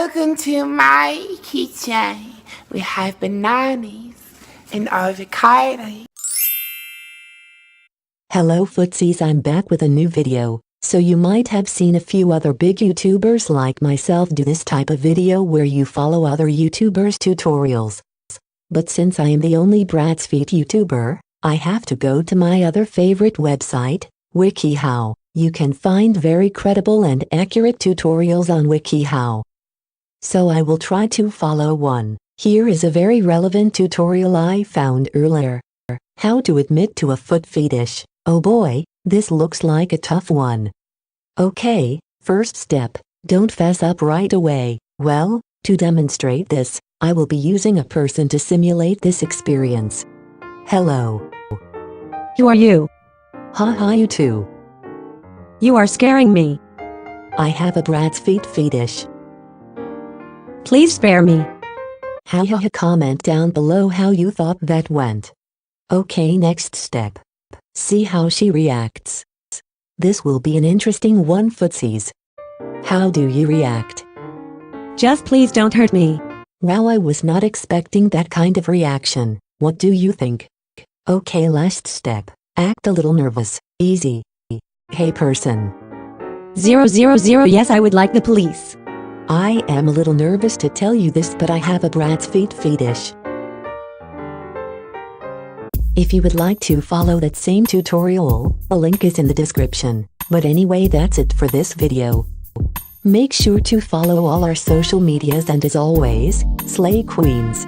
Welcome to my kitchen. We have bananas and avocado. Hello footsies, I'm back with a new video. So you might have seen a few other big YouTubers like myself do this type of video where you follow other YouTubers' tutorials. But since I am the only Brad's Feet YouTuber, I have to go to my other favorite website, WIKIHOW. You can find very credible and accurate tutorials on WIKIHOW. So I will try to follow one. Here is a very relevant tutorial I found earlier. How to admit to a foot fetish. Oh boy, this looks like a tough one. Okay, first step, don't fess up right away. Well, to demonstrate this, I will be using a person to simulate this experience. Hello. Who are you? Haha, you too. You are scaring me. I have a Brad's Feet fetish. Please spare me. Haha, comment down below how you thought that went. Okay, next step. See how she reacts. This will be an interesting one, footsies. How do you react? Just please don't hurt me. Wow, I was not expecting that kind of reaction. What do you think? Okay, last step. Act a little nervous. Easy. Hey person. 000, yes, I would like the police. I am a little nervous to tell you this, but I have a Brad's Feet fetish. If you would like to follow that same tutorial, a link is in the description. But anyway, that's it for this video. Make sure to follow all our social medias, and as always, slay queens.